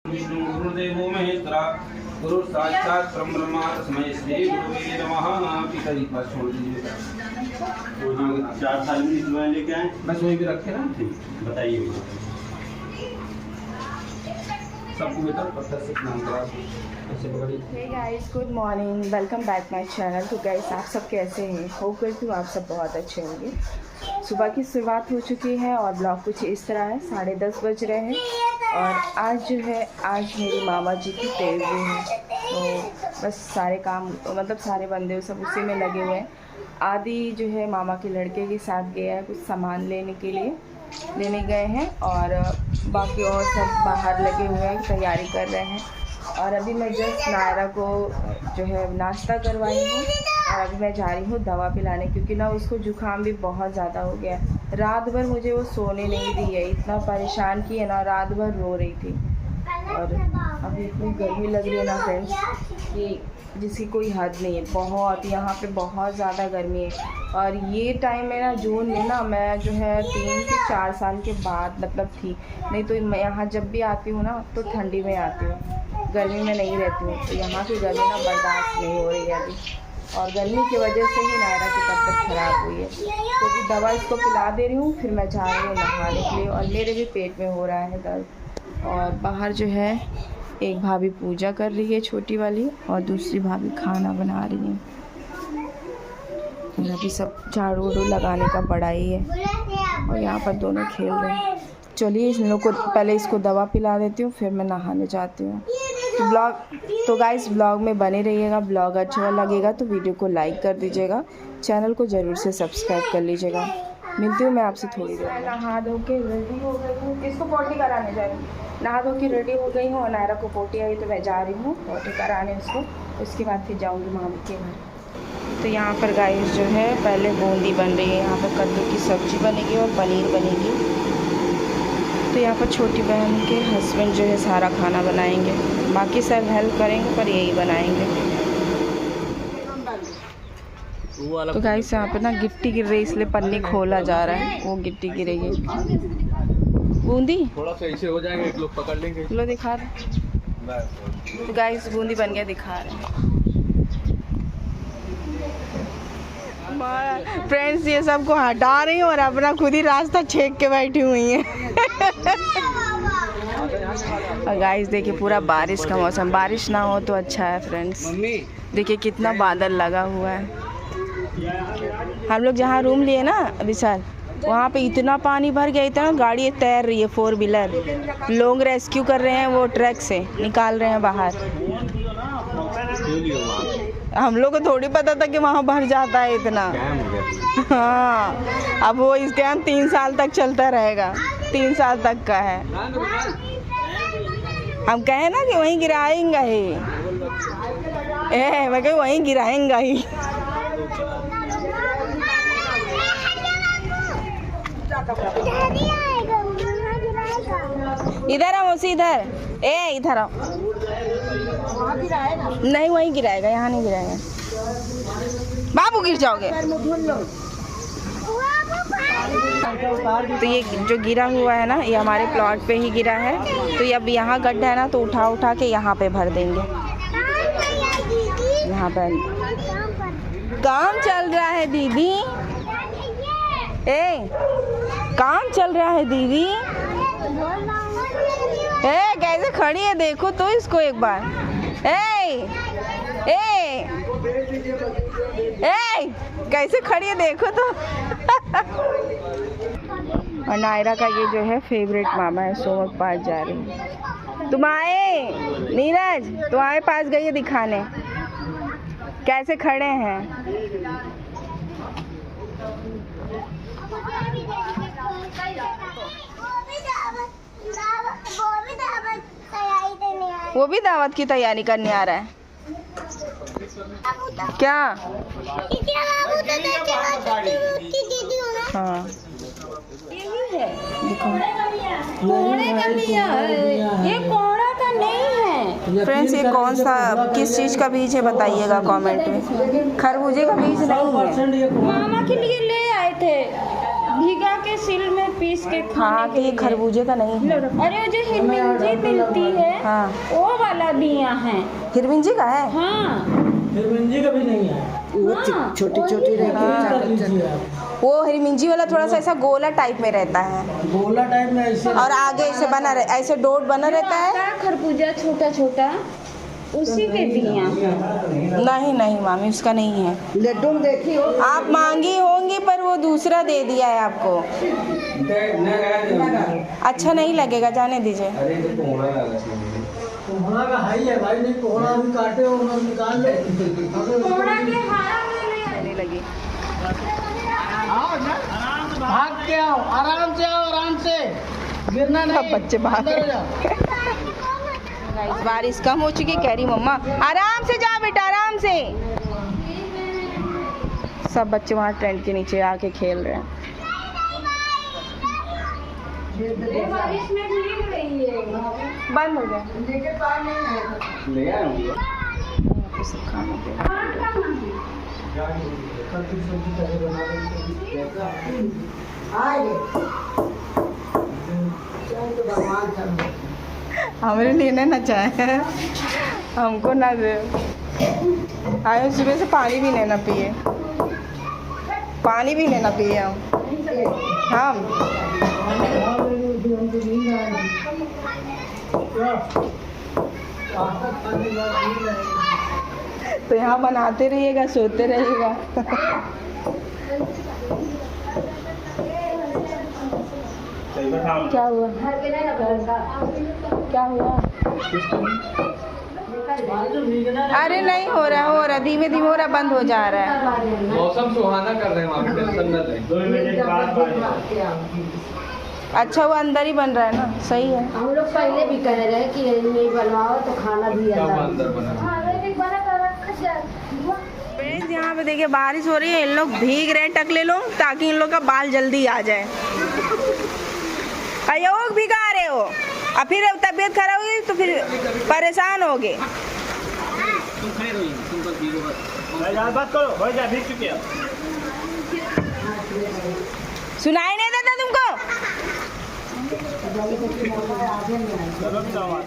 विष्णु गुरुदेवो महेश्वरा गुरु साक्षात ब्रह्मा तस्मै श्री गुरुवे नमः। पिताजी पास छोड़ दीजिए। 4 साल में इसमें लेके आए, बस वही भी रखे ना। बताइए सबको बेटा पत्थर से स्नान करा ऐसे पकड़िए। Hey guys, good morning, welcome back my channel. तो गाइस आप सब कैसे हैं? होप करती हूँ आप सब बहुत अच्छे होंगे। सुबह की शुरुआत हो चुकी है और ब्लॉग कुछ इस तरह है। 10:30 बज रहे हैं और आज मेरी मामा जी की तेज़ी है, तो बस सारे काम मतलब सारे बंदे सब उसी में लगे हुए हैं। आदि जो है मामा के लड़के के साथ गया है कुछ सामान लेने गए हैं और बाकी और सब बाहर लगे हुए हैं, तैयारी कर रहे हैं। और अभी मैं जस्ट नायरा को जो है नाश्ता करवाई हूँ और अभी मैं जा रही हूँ दवा पिलाने, क्योंकि ना उसको जुकाम भी बहुत ज़्यादा हो गया। रात भर मुझे वो सोने नहीं दी है, इतना परेशान की है ना, रात भर रो रही थी। और अभी इतनी गर्मी लग रही है ना फ्रेंड्स कि जिसकी कोई हद नहीं है। बहुत यहाँ पे बहुत ज़्यादा गर्मी है। और ये टाइम में ना जून में ना मैं जो है 3 से 4 साल के बाद मतलब थी, नहीं तो मैं यहाँ जब भी आती हूँ ना तो ठंडी में आती हूँ, गर्मी में नहीं रहती हूँ। तो यहाँ की गर्मी ना बर्दाश्त नहीं हो रही है अभी, और गर्मी की वजह से ही नायरा की तबीयत ख़राब हुई है। तो अभी दवा इसको पिला दे रही हूँ, फिर मैं जा रही हूँ नहाने के लिए। और मेरे भी पेट में हो रहा है दर्द। और बाहर जो है एक भाभी पूजा कर रही है छोटी वाली, और दूसरी भाभी खाना बना रही है। और अभी सब झाड़ू वाड़ू लगाने का बड़ा ही है और यहाँ पर दोनों खेल रहे हैं। चलिए इन लोग को पहले इसको दवा पिला देती हूँ, फिर मैं नहाने जाती हूँ। तो गाइस ब्लॉग में बने रहिएगा। ब्लॉग अच्छा लगेगा तो वीडियो को लाइक कर दीजिएगा, चैनल को ज़रूर से सब्सक्राइब कर लीजिएगा। मिलती हूँ मैं आपसे थोड़ी देर। नहा धो के रेडी हो गई हूँ, इसको पोटी कराने जा रही हूँ। नहा धो के रेडी हो गई हूँ और नायरा को पोटी आई तो मैं जा रही हूँ पोटी कराने उसको। उसके बाद फिर जाऊँगी मामी के घर। तो यहाँ पर गाइस जो है पहले बूंदी बन रही है, यहाँ पर कद्दू की सब्ज़ी बनेगी और पनीर बनेगी। तो यहाँ पर छोटी बहन के हस्बैंड जो है सारा खाना बनाएंगे, बाकी सब हेल्प करेंगे पर यही बनाएंगे। तो गाइस यहाँ पर ना गिट्टी गिर रही, इसलिए पन्नी खोला जा रहा है, वो गिट्टी गिरेगी। बूंदी थोड़ा सा ऐसे हो जाएगा, एक लोग पकड़ लेंगे। लो दिखा रहे। तो गाइस बूंदी बन गया, दिखा रहे फ्रेंड्स। ये सबको हटा रही हूँ और अपना खुद ही रास्ता छेक के बैठी हुई है। और गाइस देखिए पूरा बारिश का मौसम, बारिश ना हो तो अच्छा है फ्रेंड्स। देखिए कितना बादल लगा हुआ है। हम लोग जहाँ रूम लिए ना विशाल, वहाँ पे इतना पानी भर गया, इतना गाड़ी तैर रही है 4 व्हीलर। लोग रेस्क्यू कर रहे हैं, वो ट्रक से निकाल रहे हैं बाहर। हम लोग को थोड़ी पता था कि वहाँ भर जाता है इतना। हाँ, अब वो स्कैम 3 साल तक चलता रहेगा, 3 साल तक का है। हम कहे ना कि वहीं गिराएंगा ही, मैं कहीं वहीं गिराएंगा ही। इधर आओ मौसी, इधर इधर आओ। नहीं वहीं गिराएगा, यहाँ नहीं गिराएगा। बाबू गिर जाओगे। तो ये जो गिरा हुआ है ना, ये हमारे प्लॉट पे ही गिरा है। तो ये अब यहाँ गड्ढा है ना, तो उठा के यहाँ पे भर देंगे। यहाँ पर काम चल रहा है दीदी, काम चल रहा है दीदी। कैसे खड़ी है देखो तो इसको एक बार। कैसे खड़ी है देखो तो। और नायरा का ये जो है फेवरेट मामा है, सोमक पास जा रही है। तुम आए नीरज, तुम्हारे पास गई है दिखाने कैसे खड़े हैं। वो भी दावत की तैयारी करने आ रहा है क्या? हाँ देखो, ये कोहड़ा का नहीं है फ्रेंड्स। ये कौन सा किस चीज़ का बीज है बताइएगा कमेंट में। खरबूजे का बीज नहीं है। मामा के लिए ले आए थे, भिगा के सिल में पीस के हाँ खाने तो ये के लिए। खरबूजे का नहीं है। अरे जो हिरमिंजी मिलती है हाँ वो वाला बिया है। हिरविंजी का है। हाँ हिरमिंजी का भी नहीं है। हाँ, छोटी छोटी कर लीजिए आप। वो हिरमिंजी वाला थोड़ा सा ऐसा गोला टाइप में रहता है गोला टाइप में ऐसे और आगे ऐसे बना ऐसे डोट बना रहता है। खरबूजा छोटा छोटा उसी के बिया। नहीं नहीं मामी उसका नहीं है। लड्डू में देखी हो। आप मांगी होंगी पर वो दूसरा दे दिया है आपको। अच्छा नहीं लगेगा, जाने दीजिए। कोहड़ा का हाई है भाई, नहीं कोहड़ा भी काटे हो और निकाल ले। नहीं लगी। भाग के आओ, आराम से आओ, आराम से, गिरना नहीं। सब बच्चे भाग अंदर जाओ। गाइस बारिश कम हो चुकी, कह रही मम्मा आराम से जाओ बेटा आराम से। सब बच्चे वहाँ टेंट के नीचे आके खेल रहे हैं। बारिश में भीग रही है। बंद हो गया। ले आऊंगा। सब खाना पीना। हमारे लिए ना चाहे, हमको ना दे। आए सुबह से पानी भी नहीं ना पिए, पानी भी नहीं ना पिए हम। तो यहाँ बनाते रहिएगा, सोते रहिएगा। क्या हुआ? क्या हुआ? अरे नहीं हो रहा, धीमे धीमे हो रहा, बंद हो जा रहा है। मौसम सुहाना कर रहे हैं वहाँ पे, टेंशन न लें। 2 मिनट बाद अच्छा वो अंदर ही बन रहा है ना, सही है। हम लोग पहले भी कह रहे हैं कि नहीं बनवाओ तो खाना भी सब अंदर। अंदर बना। फ्रेंड्स यहाँ पे देखिए बारिश हो रही है, इन लोग भीग रहे हैं टकले लोग, ताकि इन लोग का बाल जल्दी आ जाए। अयोग भिगा रहे हो, और फिर तबीयत खराब हुई तो फिर परेशान होगे। बात करो, हो जा, भीग चुके हैं। सुनाई नहीं देता तुमको?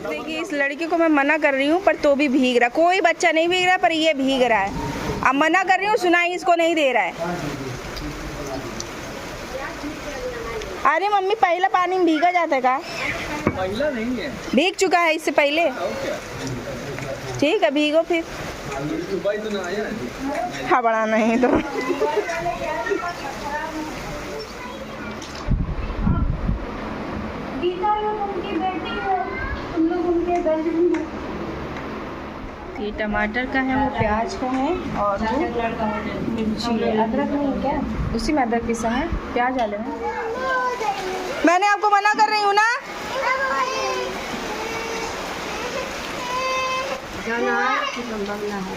देखिए इस लड़की को मैं मना कर रही हूँ पर तो भी भीग रहा। कोई बच्चा नहीं भीग रहा पर ये भीग रहा है। अब मना कर रही हूँ, सुनाई इसको नहीं दे रहा है। अरे मम्मी पहला पानी में भीगा जाता है का? पहला नहीं है, भीग चुका है इससे पहले। ठीक है भीगो फिर। सुबह तो ना आया। हाँ बड़ा नहीं तो गीता लोग उनकी बेटी है, तुम लोग उनके गर्लफ्रेंड हो। ये टमाटर का है, वो प्याज का है और वो मिर्ची है। अदरक नहीं है क्या? उसी में अदरक पिसा है, प्याज डाले हैं। मैंने आपको मना कर रही हूँ ना। जाना है कि बनना है।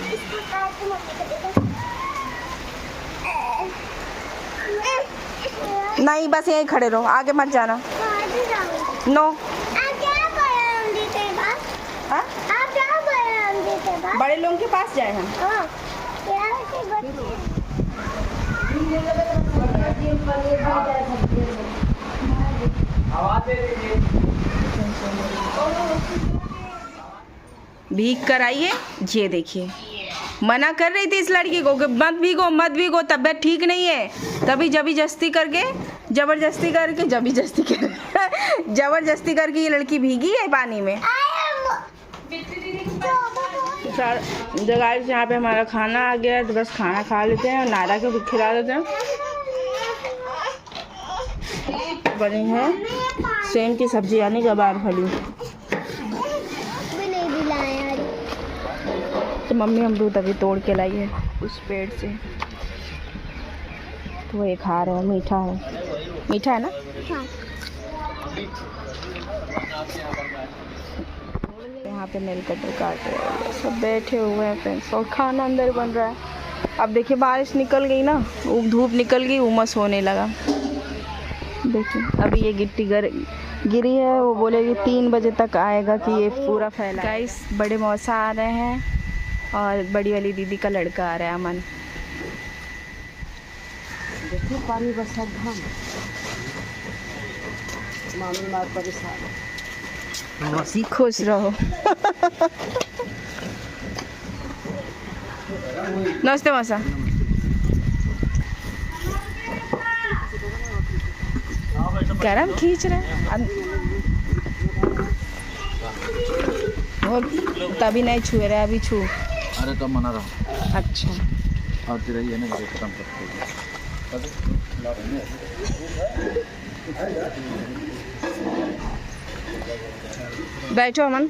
नहीं बस यहीं खड़े रहो, आगे मत जाना। नो हाँ? बड़े लोगों के पास जाए हम। भीग कर आइए, ये देखिए मना कर रही थी इस लड़की को कि मत भीगो मत भीगो, तबीयत ठीक नहीं है। तभी जबरदस्ती करके ये लड़की भीगी है पानी में। जगह यहाँ पे हमारा खाना आ गया है, तो बस खाना खा लेते हैं और नायरा को भी खिला देते हैं। बनी है सेम की सब्जी यानी गवार फली। तो मम्मी अमरूद अभी तोड़ के लाई है उस पेड़ से, तो वो ये खा रहे हैं। मीठा है ना? यहाँ पे नेल कटर काट रहे हैं, सब बैठे हुए हैं फ्रेंड्स, और खाना अंदर बन रहा है। अब देखिए बारिश निकल गई ना, धूप निकल गई, उमस होने लगा। देखिए अभी ये गिट्टी गिरी है, वो बोलेगी 3 बजे तक आएगा कि ये पूरा फैला। गाइस बड़े मौसा आ रहे हैं और बड़ी वाली दीदी का लड़का आ रहा है अमन। देखो पानी बरसात धाम। मामी मार परेशान खुश रहो। नमस्ते मौसा। गरम खींच रहा है वो तभी नहीं छुए रहे, अभी छू। अरे तो मना रहा। अच्छा और तेरा ये ना काम बैठो अमन।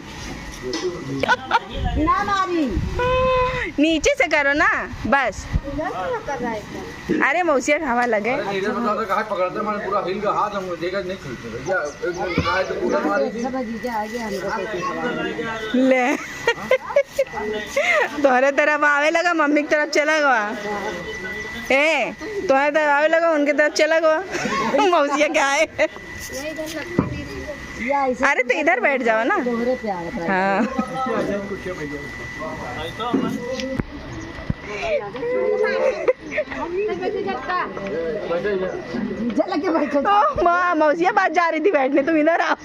ना मारी नीचे से करो ना बस। कर रहा है अरे मौसिया हवा लगे। इधर कहाँ पकड़ते हैं, पूरा हिल का हाथ हम देखा नहीं खींचते भैया। एक दिन आए तो पूरा मारी थी। सब जीजा आ गया हमको ले तुम्हारे तरफ आवे लगा, मम्मी की तरफ चला गया। तुम्हारे तरफ आवे लगा, उनके तरफ चला गया। मौसिया क्या है? अरे तो इधर बैठ जाओ ना। दोहरे पे आ रहा हाँ जीजा लगे बैठो मौसिया बात जा रही थी बैठने, तुम इधर आओ।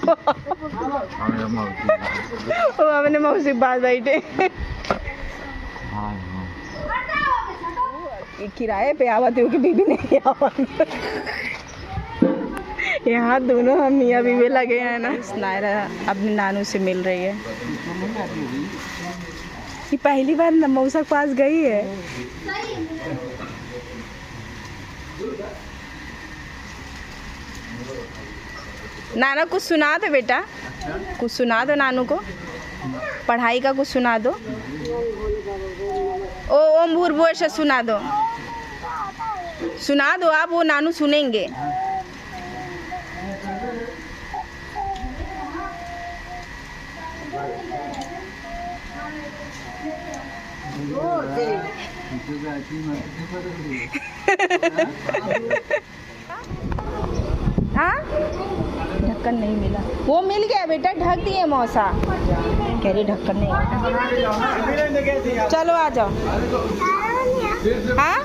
वो अपने मौसी बात बैठे। किराए पे आवा थे कि बीबी नहीं आवा। यहाँ दोनों हम मियाँ बीवी लगे हैं ना। नायरा अपने नानू से मिल रही है। ये पहली बार मौसा के पास गई है। नाना कुछ सुना दो बेटा, कुछ सुना दो नानू को, पढ़ाई का कुछ सुना दो। ओ ओम भूर्भुवः से सुना दो, सुना दो आप, वो नानू सुनेंगे। हाँ ढक्कन नहीं मिला, वो मिल गया बेटा, ढक दिए मौसा। कह रही ढक्कन नहीं। चलो आ जाओ। हाँ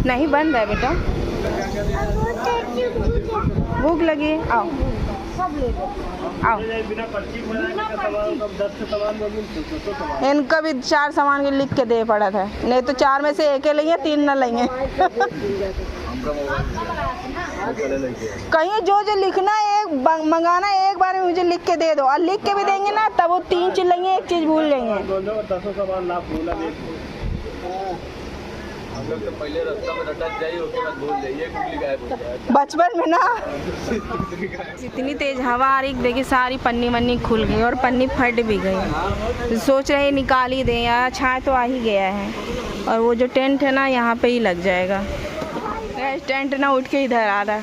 नहीं बन रहा है बेटा, भूख लगी है। आओ आओ। इनका भी 4 सामान के लिख के दे पड़ा था, नहीं तो 4 में से एक लेंगे, 3 न लेंगे। कहीं जो लिखना है, एक मंगाना है, एक बार में मुझे लिख के दे दो। और लिख के भी देंगे ना तब वो 3 चीज लेंगे, एक चीज भूल जाएंगे। तो पहले रास्ता में रटक जाइए, उसके बाद भूल जाइए, कुंडली गायब हो जाए। बचपन में ना इतनी तेज हवा आ रही, देखिए सारी पन्नी वन्नी खुल गई और पन्नी फट भी गई। सोच रहे निकाल ही दें यार, छाया तो आ ही गया है। और वो जो टेंट है ना यहाँ पे ही लग जाएगा। टेंट ना उठ के इधर आ रहा है।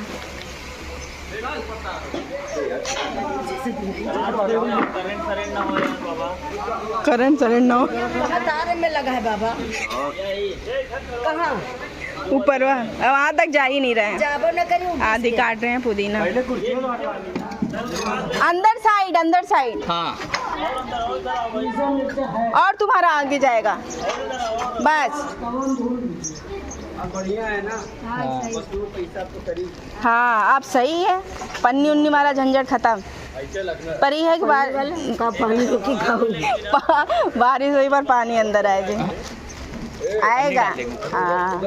करंट सरेंट ना हो। तारे में लगा है बाबा। कहाँ? ऊपर वहाँ तक जा ही नहीं रहे हैं। जाबो न करी आधी काट रहे हैं पुदीना। अंदर साइड, अंदर साइड। हाँ और तुम्हारा आगे जाएगा बस। बढ़िया है ना। हाँ अब सही है, पन्नी उन्नी वाला झंझट खत्म। पर ये है कि पानी की बारिश हुई पर पानी अंदर आए जी आएगा। हाँ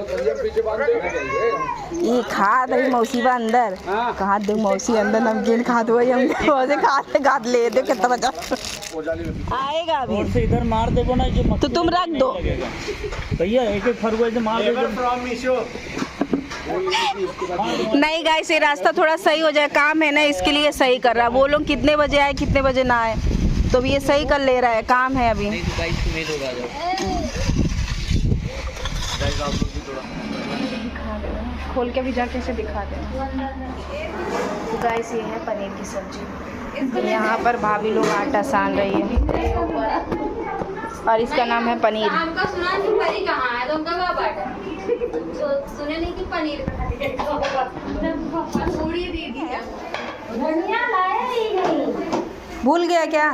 ये खाद है मौसी अंदर, कहा दे मौसी अंदर नमकीन खाद हुआ हम खाद ले दे कितना बचा आएगा अभी। से इधर मार देबो ना जो तो तुम रख दो भैया, एक फरवरी से मार देबो। नहीं गाइस, ये रास्ता थोड़ा सही हो जाए, काम है ना इसके लिए सही कर रहा है। वो लोग कितने बजे आए कितने बजे ना आए, तो ये सही कर ले रहा है, काम है अभी। खोल के भी जाके से दिखा देना। तो गाइस ये है पनीर की सब्जी। यहाँ पर भाभी लोग आटा सान रही है और इसका नाम है पनीर। हमका सुना नहीं पनीर कहाँ है, तो उनका बाटा सुने नहीं कि पनीर पूरी दे दी क्या धनिया लाए ही नहीं। भूल गया क्या?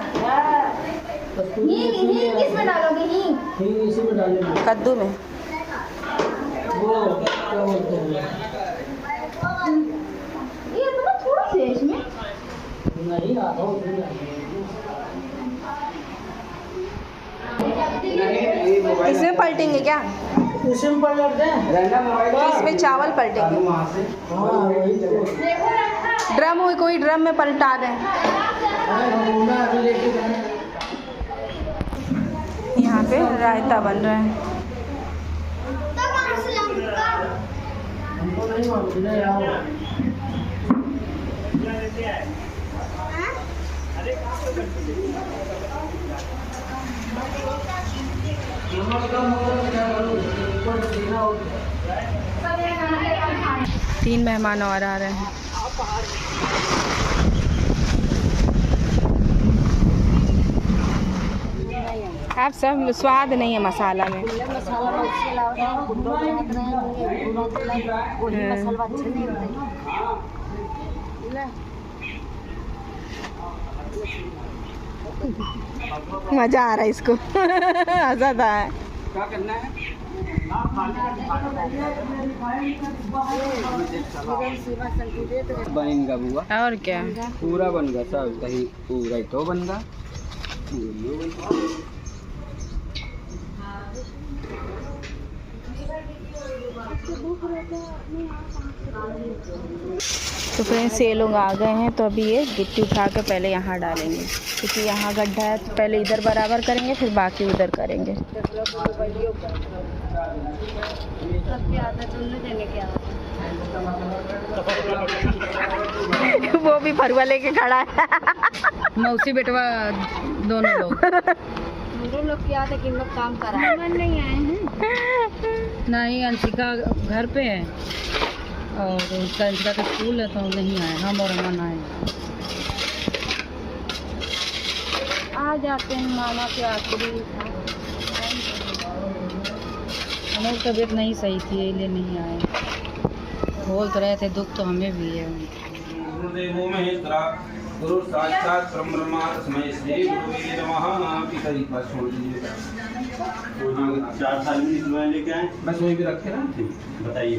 हींग किस में डालोगे? हींग इसी में डालेंगे। कद्दू में। वो क्या बोलते हैं नहीं आता हूँ इसमें पलटेंगे क्या? इसमें पढ़ लेते हैं। इसमें चावल पलटेंगे। हाँ वही तो। ड्रम हो, कोई ड्रम में पलटा दें। यहाँ पे रायता बन रहा है। हमको नहीं मालूम है यार। तीन मेहमान और आ रहे हैं। आप सब स्वाद नहीं है मसाला में। मजा आ रहा है इसको। मजा था। क्या करना है? बनेगा बुआ और क्या? पूरा बनेगा सब, कहीं पूरा ही तो बनेगा। तो फ्रेंड्स ये लोग आ गए हैं, तो अभी ये गिट्टी उठा के पहले यहाँ डालेंगे, क्योंकि यहाँ गड्ढा है। तो पहले इधर बराबर करेंगे, फिर बाकी उधर करेंगे। वो भी फरुआ लेके खड़ा है। मौसी बेटवा दोनों लोग क्या था कि लोग काम कर रहे हैं, नहीं आए हैं। नहीं, अंशिका घर पे है और उसका अंशिका का स्कूल है तो नहीं आए। हम और अमन आए। आ जाते हैं मामा के आखिरी। हमारी तबीयत नहीं सही थी इसलिए नहीं आए। बोल तो रहे थे दुख तो हमें भी है। गुरुदेवो महेश्वरा गुरु साक्षात ब्रह्मा तस्मै श्री गुरुवे नमः। पिताजी पास छोड़ दीजिए। 4 साल में निकलवाए लेके आए। बस वही भी रखे ना। बताइए।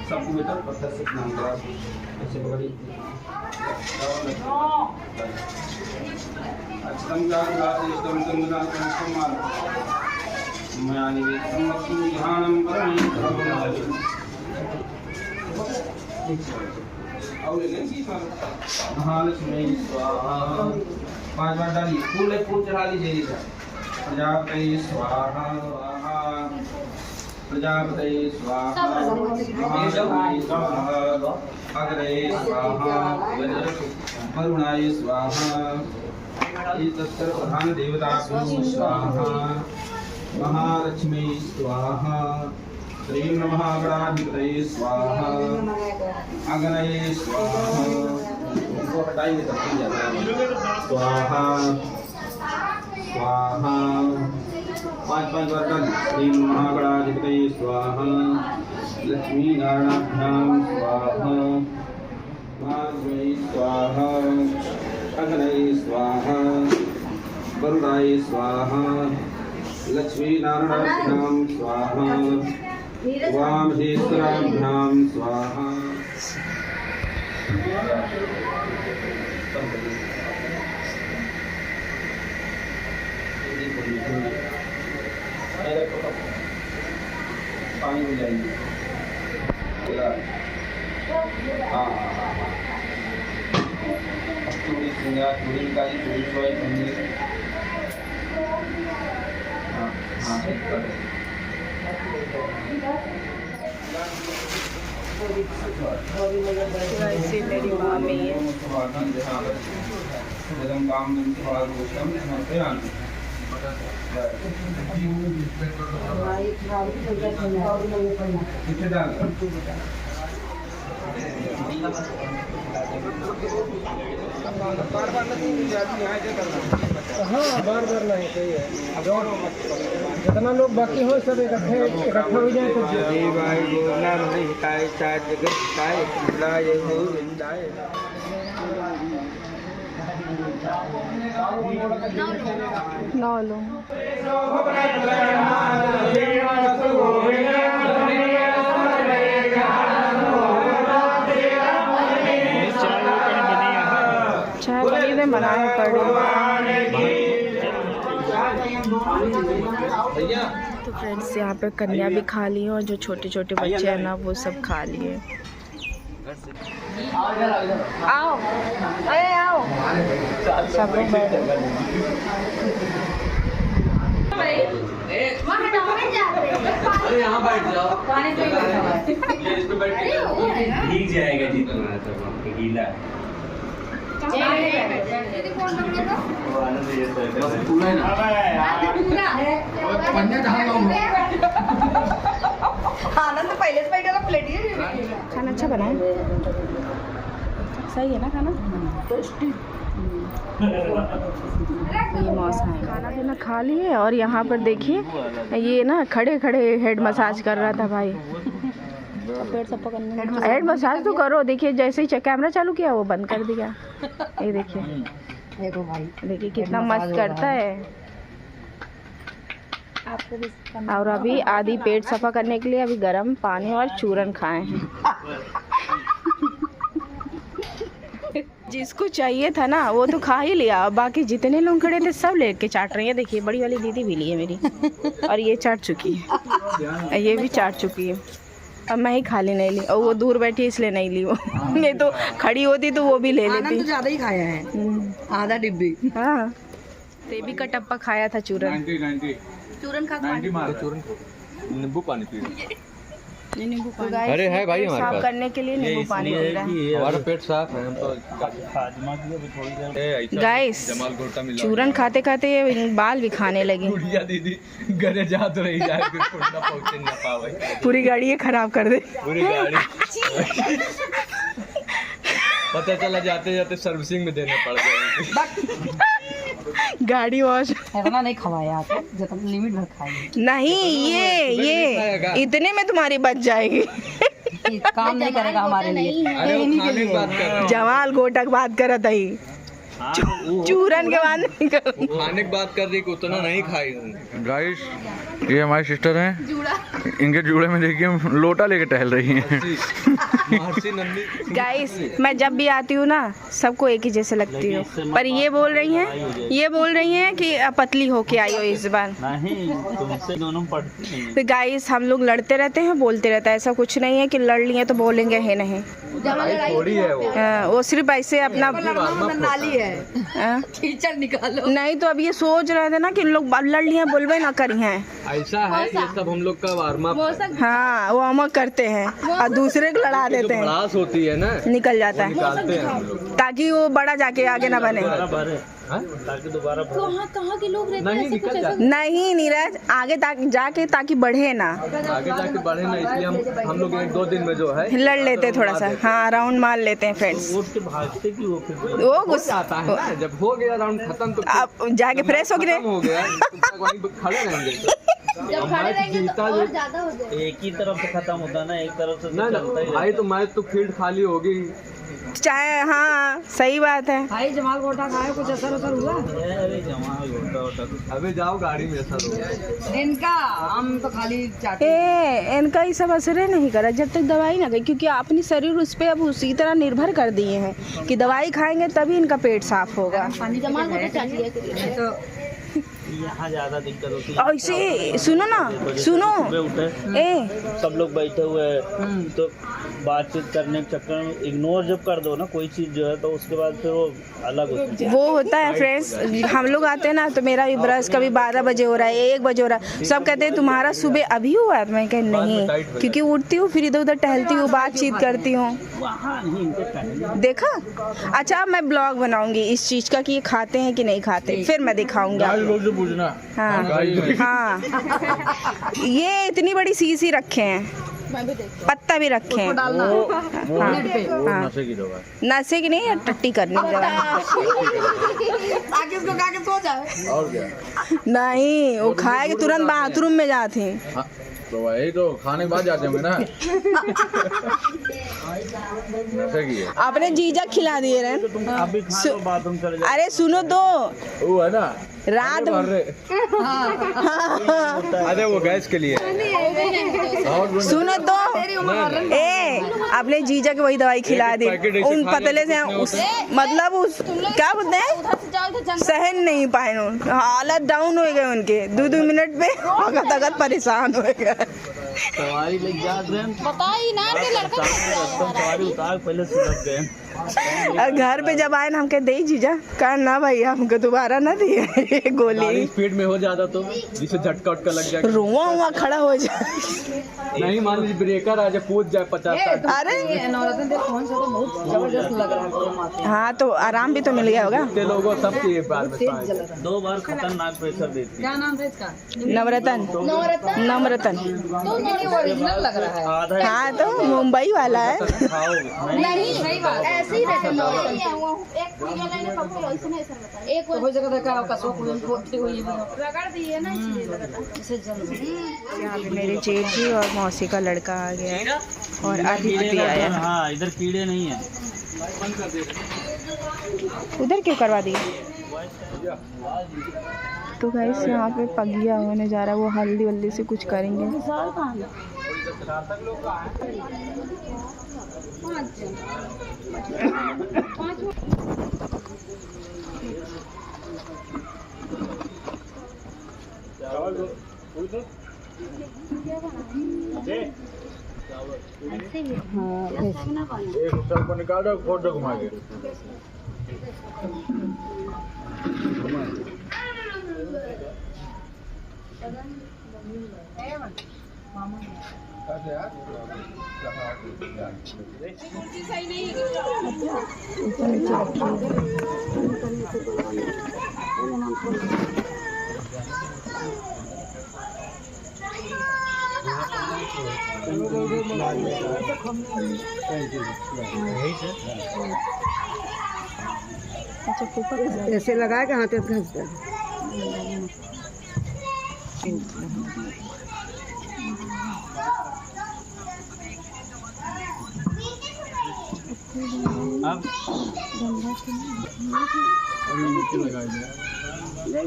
सबको बेटा पत्थर से नाम करा ऐसे पकड़ी। अक्षतम जातम गंगातम समाल मैं आनिवेदम लक्ष्मी ध्यानम परमेश्वरम। और लेंगे महालक्ष्मी स्वाहा। 5 बार डालिए। फूल चढ़ा लीजिए। प्रजापति स्वाहा प्रजापति स्वाहा महालक्ष्मी स्वाहा अग्रे स्वाहा वरुणाय स्वाहा। तत्तर प्रधान देवता स्वाहा महालक्ष्मी स्वाहा। श्री नमः गणाधिपतये स्वाहा अग्नये स्वाहा। उनको हटाएंगे तब तक जाता है। स्वाहा स्वाहा 5 बार डाल। श्री नमः गणाधिपतये स्वाहा लक्ष्मी नारायणाभ्याम स्वाहा महालक्ष्मी स्वाहा अग्नये स्वाहा वरुणाय स्वाहा लक्ष्मी नारायणाभ्याम स्वाहा वामहेश्वराभ्याम स्वाहा। पानी में जाएंगे। हाँ चूड़ी सिंगार चूड़ी निकाली चूड़ी चुवाई पनीर। हाँ हाँ वैसे मेरी मामी है। हाँ बार बार नहीं सही है। जितना लोग बाकी हो सब इकट्ठा हो जाए तो नौ लो। में मना है कड़ी। तो फ्रेंड्स यहाँ पे कन्या भी खा ली है और जो छोटे छोटे बच्चे हैं ना वो सब खा लिए। आओ, अरे आओ, सब लोग बैठो। अरे यहाँ बैठ जाओ, इस पे बैठ के भीग जाएगा जितना सब गीला। आनंद पहलेच बैठायला प्लेट खाना अच्छा बना है, सही है ना खाना, टेस्टी। ये मौसम है, खाना पीना खा लिए और यहाँ पर देखिए ये ना खड़े खड़े हेड मसाज कर रहा था भाई। हेड मसाज तो करो, देखिए जैसे ही कैमरा चालू किया वो बंद कर दिया। ये देखिए, देखो भाई, देखिए कितना मस्त करता है। और अभी आधी पेट सफा करने के लिए अभी गर्म पानी और चूरन खाए हैं। जिसको चाहिए था ना वो तो खा ही लिया, बाकी जितने लोग खड़े थे सब लेके चाट रही है। देखिए बड़ी वाली दीदी भी ली है मेरी, और ये चाट चुकी है, ये भी चाट चुकी है। अब मैं ही खाली नहीं ली, और वो दूर बैठी इसलिए नहीं ली वो। नहीं तो खड़ी होती तो वो भी ले लेती। तो ज़्यादा ही खाया है, आधा डिब्बी। हाँ, देवी का टप्पा खाया था चूरन। चूरन खा नींबू पानी पी नींबू पानी। अरे है भाई हमारे साफ पास। करने के लिए नींबू पानी पी रहा है। हमारा पेट साफ है, हम तो गाइस चूरन खाते खाते ये बाल भी खाने लगे। दीदी घरे जा तो रही जाए, फिर पहुंचे ना पावे, पूरी गाड़ी ये खराब कर दे। पूरी गाड़ी पता चला जाते जाते सर्विसिंग में देने पड़ गए। गाड़ी वॉश इतना नहीं खवाया आप, जितना लिमिट में खाइए। नहीं, ये इतने में तुम्हारी बच जाएगी। काम नहीं करेगा हमारे लिए। अरे वो खाने की बात कर रहा हूं। जमाल गोटक बात कर रहा ही, चूरन के बाद नहीं कर। वो खाने की बात कर रही कि उतना नहीं खाई। गाइस ये हमारी सिस्टर हैं, इनके जूड़े में देखिए लोटा लेके टहल रही हैं। गाइस मैं जब भी आती हूँ ना सबको एक ही जैसे लगती हूँ, पर ये बोल रही हैं कि पतली होके आई हो इस बार। नहीं, तुमसे दोनों पढ़ती हैं। तो गाइस हम लोग लड़ते रहते हैं, बोलते रहता है, ऐसा कुछ नहीं है कि लड़ लिए तो बोलेंगे है नहीं। थोड़ी है वो सिर्फ ऐसे अपना नाली है, हाँ? कीचड़ निकालो। नहीं तो अब ये सोच रहे थे ना कि इन लोग लड़ लिए बोलबे ना करी हैं। ऐसा है, ये सब हम लोग का वार्म अप है। हाँ वो अमक करते हैं और दूसरे को लड़ा देते हैं, भड़ास होती है ना, निकल जाता है, निकालते हैं हम लोग ताकि वो बड़ा जाके आगे ना बने। ताकि दोबारा कहाँ के लोग रहते नहीं निकल जाते, नहीं नीरज, आगे जाके ताकि बढ़े ना, आगे जाके बढ़े ना, इसलिए हम लोग 1-2 दिन में जो है लड़ लेते हैं थोड़ा सा। हाँ राउंड मार लेते हैं फ्रेंड्स। भागते कि वो फिर वो गुस्सा आता है ना, जब हो गया राउंड खत्म तो अब जाके फ्रेश हो गए। हो गया, वहीं खड़े रहेंगे। जब खड़े रहेंगे तो और ज्यादा हो जाएगा। एक ही तरफ से खत्म होता है ना, एक तरफ से ना भाई, तो मैच तो फील्ड खाली होगी चाहे। हाँ सही बात है। भाई जमाल गोटा खाए, कुछ असर हुआ? अरे जमाल गोटा अबे जाओ गाड़ी में असर हो इनका हम तो खाली चाहते। इनका ये सब असर नहीं करा जब तक दवाई ना गई, क्योंकि अपनी शरीर उस पर अब उसी तरह निर्भर कर दिए हैं कि दवाई खाएंगे तभी इनका पेट साफ होगा। जमाल को चाट लिया तो यहाँ ज्यादा दिक्कत होती है। ऐसे सुनो ना, सुनो सब लोग बैठे हुए हैं तो बातचीत करने के चक्कर में इग्नोर जब कर दो ना कोई चीज जो है, तो उसके बाद फिर वो अलग होती है। वो होता है फ्रेंड्स, हम लोग आते हैं ना तो मेरा भी ब्रश कभी 12 बजे हो रहा है, 1 बजे हो रहा है, सब कहते हैं तुम्हारा सुबह अभी हुआ है। मैं कह नहीं, क्योंकि उठती हूँ फिर इधर उधर टहलती हूँ, बातचीत करती हूँ। देखा, अच्छा मैं ब्लॉग बनाऊंगी इस चीज का कि ये खाते हैं कि नहीं खाते, फिर मैं दिखाऊंगी। हाँ ये इतनी बड़ी सीसी रखे हैं, पत्ता भी रखे हैं। नशे की दवा, नशे की नहीं, टट्टी करने की दवा। आगे इसको खा के सो जाए। और क्या, नहीं वो खाएगी तुरंत बाथरूम में जाते हैं। तो वही तो खाने के बाद जाते होंगे ना। नशे की है। अपने जीजा खिला दिए रहे। अभी खा लो, बाथरूम चले जाओ। अरे सुनो तो, वो है ना रात अरे वो गैस के लिए। सुनो तो, आपने जीजा के वही दवाई खिला दी, उन पतले से उस मतलब उस क्या बोलते हैं सहन नहीं पाए, हालत डाउन हो गए उनके, 2 मिनट पे अगत परेशान हो गए। सवारी लग जाते हैं, बताई ना कि लड़का सवारी उतार पहले सुलझ गए। और घर पे जब आए ना हम कहते जीजा कहा ना भाई हमको दोबारा ना दिए गोली, स्पीड में हो जाता तो जिसे झटका उटका लग जाए, रुआ हुआ खड़ा हो जाए, नहीं मान लीजिए ब्रेकर आ जाए कूद जाए 50-60। अरे फोन से तो बहुत जबरदस्त लग रहा है। हाँ तो आराम भी तो मिल गया होगा। इतने लोगों सबके बार में 2 बार खतरनाक प्रेशर देती है। क्या नाम था इसका? नवरतन। नवरतन तो ये ओरिजिनल लग रहा है। आधा हाँ तो मुंबई वाला है। नहीं सही बात, ऐसे ही रहते हैं। एक हो जगह देखा कसो कोई हुई रगड़ दिए ना, इसे जल्दी। यहाँ पे मेरे जेठ जी और मौसी का लड़का आ गया है और आदित्य आया है। हाँ इधर कीड़े नहीं है। उधर क्यों करवा दिए? तो गाइस यहाँ पे पगिया होने जा रहा है, वो हल्दी वल्दी से कुछ करेंगे। ऐसे लगा के हाथ घस दे। अब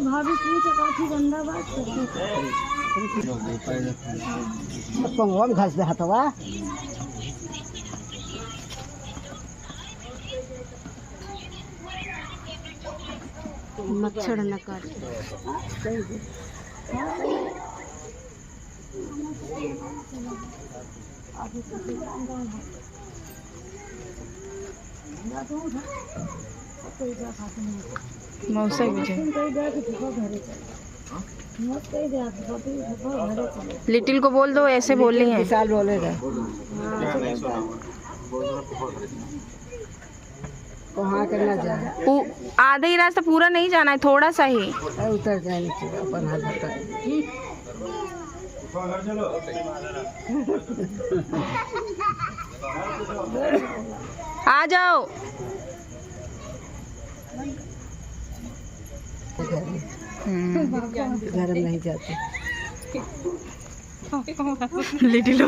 भाभी पूछा काफी गंदा बात पंगवा घस दे हथवा। मच्छर न काट। मौसा भी लिटिल को बोल दो, ऐसे बोल रही है। साल बोलेगा वहाँ करना चाहिए। आधा ही रास्ता पूरा नहीं जाना है, थोड़ा सा ही उतर जाने चाहिए अपन हाथ तक। आ जाओ। घर में नहीं जाते। लिटिल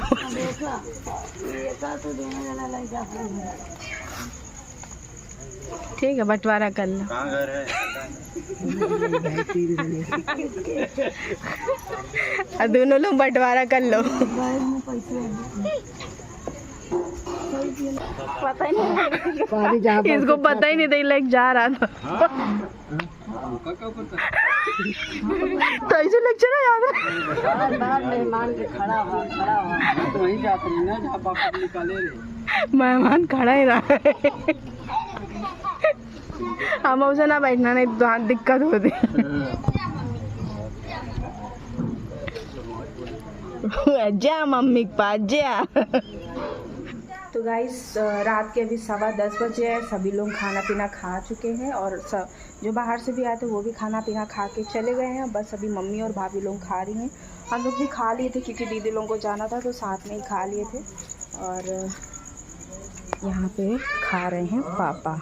ठीक है, बंटवारा कर लो। कहाँ घर है? और दोनों लोग बंटवारा कर लो। पता ही नहीं, इसको पता ही नहीं था, लाइक जा रहा था। तो ऐसे लेक्चर है याद है। मेहमान के खड़ा हुआ तो वहीं जाते हैं ना जहाँ पापा निकाले रहे। मेहमान खड़ा ही रहा है। हम उसे ना बैठना, नहीं तो दिक्कत होती। जा मम्मी के पास जा। तो गाइस रात के अभी 10:15 बजे है, सभी लोग खाना पीना खा चुके हैं और सब जो बाहर से भी आए थे वो भी खाना पीना खा के चले गए हैं। बस अभी मम्मी और भाभी लोग खा रही हैं। हम लोग भी खा लिए थे क्योंकि दीदी लोगों को जाना था तो साथ में ही खा लिए थे। और यहाँ पे खा रहे हैं पापा।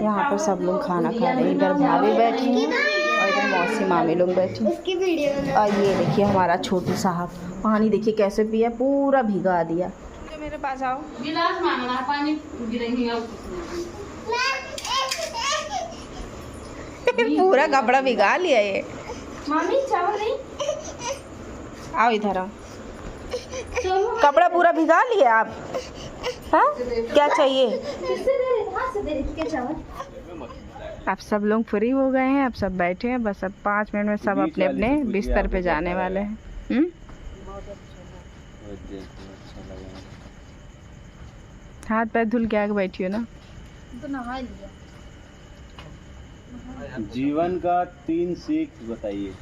यहाँ पर सब लोग खाना खा रहे हैं। इधर भाभी बैठी हैं और इधर मौसी मामी लोग बैठी हैं। और ये देखिए हमारा छोटू साहब पानी देखिए कैसे पिया, पूरा भिगा दिया। तो मेरे पास आओ, गिलास मांगना है, पानी गिरेंगे अब। पूरा कपड़ा भिगा लिया ये। मामी चावल नहीं? आओ इधर आओ। कपड़ा पूरा भिगा लिए आप? हाँ, क्या चाहिए? अब सब लोग फ्री हो गए हैं, अब सब बैठे हैं, बस अब 5 मिनट में सब अपने अपने बिस्तर पे जाने वाले हैं। हाथ पैर धुल के आके बैठी हो ना? तो नहा लिया। जीवन का 3 सीख बताइए।